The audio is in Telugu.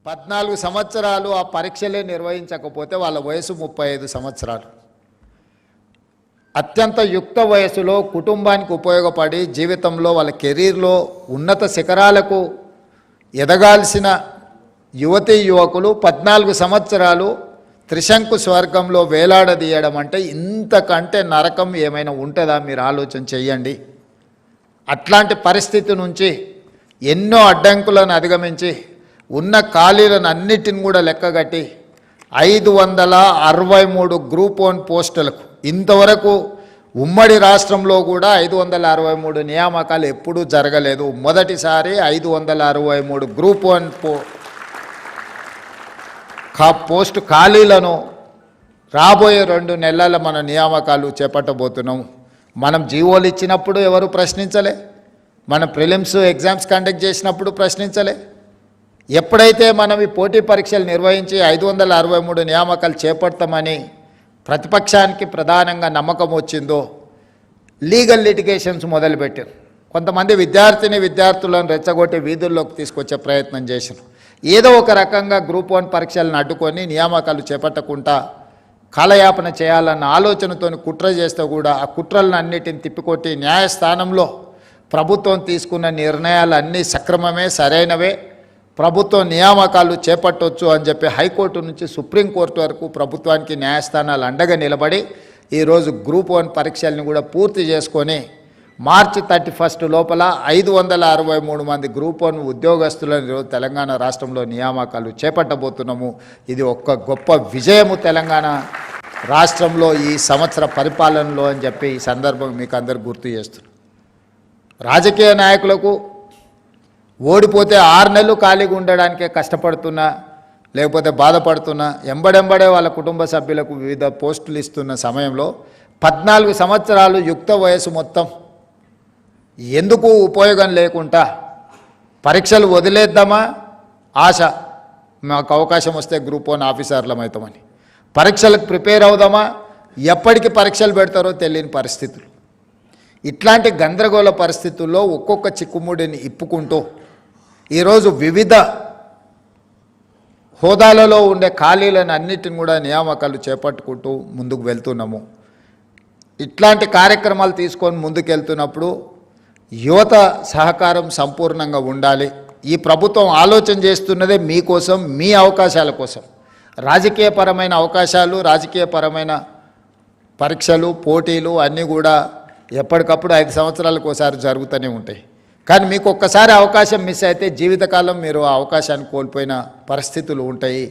14 సంవత్సరాలు ఆ పరీక్షలే నిర్వహించకపోతే వాళ్ళ వయసు 35 సంవత్సరాలు. అత్యంత యుక్త వయసులో కుటుంబానికి ఉపయోగపడి జీవితంలో వాళ్ళ కెరీర్లో ఉన్నత శిఖరాలకు ఎదగాల్సిన యువతీ యువకులు 14 సంవత్సరాలు త్రిశంకు స్వర్గంలో వేలాడదీయడం అంటే ఇంతకంటే నరకం ఏమైనా ఉంటుందా? మీరు ఆలోచన చెయ్యండి. అట్లాంటి పరిస్థితి నుంచి ఎన్నో అడ్డంకులను అధిగమించి ఉన్న ఖాళీలను అన్నిటిని కూడా లెక్కగట్టి 563 గ్రూప్ 1 పోస్టులకు ఇంతవరకు ఉమ్మడి రాష్ట్రంలో కూడా 563 నియామకాలు ఎప్పుడూ జరగలేదు. మొదటిసారి 563 గ్రూప్ 1 పోస్టు ఖాళీలను రాబోయే 2 నెలల మన నియామకాలు చేపట్టబోతున్నాం. మనం జీవోలు ఇచ్చినప్పుడు ఎవరు ప్రశ్నించలే, మన ప్రిలిమ్స్ ఎగ్జామ్స్ కండక్ట్ చేసినప్పుడు ప్రశ్నించలే. ఎప్పుడైతే మనం ఈ పోటీ పరీక్షలు నిర్వహించి 563 నియామకాలు చేపడతామని ప్రతిపక్షానికి ప్రధానంగా నమ్మకం వచ్చిందో లీగల్ లిటిగేషన్స్ మొదలుపెట్టారు. కొంతమంది విద్యార్థులను రెచ్చగొట్టి వీధుల్లోకి తీసుకొచ్చే ప్రయత్నం చేశారు. ఏదో ఒక రకంగా గ్రూప్ 1 పరీక్షలను అడ్డుకొని నియామకాలు చేపట్టకుండా కాలయాపన చేయాలన్న ఆలోచనతో కుట్ర చేస్తే కూడా ఆ కుట్రలను అన్నిటిని తిప్పికొట్టి న్యాయస్థానంలో ప్రభుత్వం తీసుకున్న నిర్ణయాలు అన్నీ సక్రమమే, సరైనవే, ప్రభుత్వం నియామకాలు చేపట్టవచ్చు అని చెప్పి హైకోర్టు నుంచి సుప్రీంకోర్టు వరకు ప్రభుత్వానికి న్యాయస్థానాలు అండగా నిలబడి ఈరోజు గ్రూప్ 1 పరీక్షల్ని కూడా పూర్తి చేసుకొని మార్చి 31 లోపల 563 మంది గ్రూప్ 1 ఉద్యోగస్తులను ఈరోజు తెలంగాణ రాష్ట్రంలో నియామకాలు చేపట్టబోతున్నాము. ఇది ఒక గొప్ప విజయము తెలంగాణ రాష్ట్రంలో ఈ సంవత్సర పరిపాలనలో అని చెప్పి ఈ సందర్భం మీకు అందరు గుర్తు చేస్తున్నాను. రాజకీయ నాయకులకు ఓడిపోతే 6 నెలలు ఖాళీగా ఉండడానికే కష్టపడుతున్నా, లేకపోతే బాధపడుతున్నా, ఎంబడెంబడే వాళ్ళ కుటుంబ సభ్యులకు వివిధ పోస్టులు ఇస్తున్న సమయంలో 14 సంవత్సరాలు యుక్త వయసు మొత్తం ఎందుకు ఉపయోగం లేకుండా పరీక్షలు వదిలేద్దామా? ఆశ, మాకు అవకాశం వస్తే గ్రూప్ 1 ఆఫీసర్లం అవుతామని. పరీక్షలకు ప్రిపేర్ అవుదామా? ఎప్పటికి పరీక్షలు పెడతారో తెలియని పరిస్థితులు. ఇట్లాంటి గందరగోళ పరిస్థితుల్లో ఒక్కొక్క చిక్కుముడిని ఇప్పుకుంటూ ఈరోజు వివిధ హోదాలలో ఉండే ఖాళీలను అన్నిటిని కూడా నియామకాలు చేపట్టుకుంటూ ముందుకు వెళ్తున్నాము. ఇట్లాంటి కార్యక్రమాలు తీసుకొని ముందుకెళ్తున్నప్పుడు యువత సహకారం సంపూర్ణంగా ఉండాలి. ఈ ప్రభుత్వం ఆలోచన చేస్తున్నదే మీకోసం, మీ అవకాశాల కోసం. రాజకీయపరమైన అవకాశాలు, రాజకీయపరమైన పరీక్షలు, పోటీలు అన్నీ కూడా ఎప్పటికప్పుడు 5 సంవత్సరాలకు ఒకసారి జరుగుతూనే ఉంటాయి. కానీ మీకు ఒక్కసారి అవకాశం మిస్ అయితే జీవితకాలం మీరు ఆ అవకాశాన్ని కోల్పోయిన పరిస్థితులు ఉంటాయి.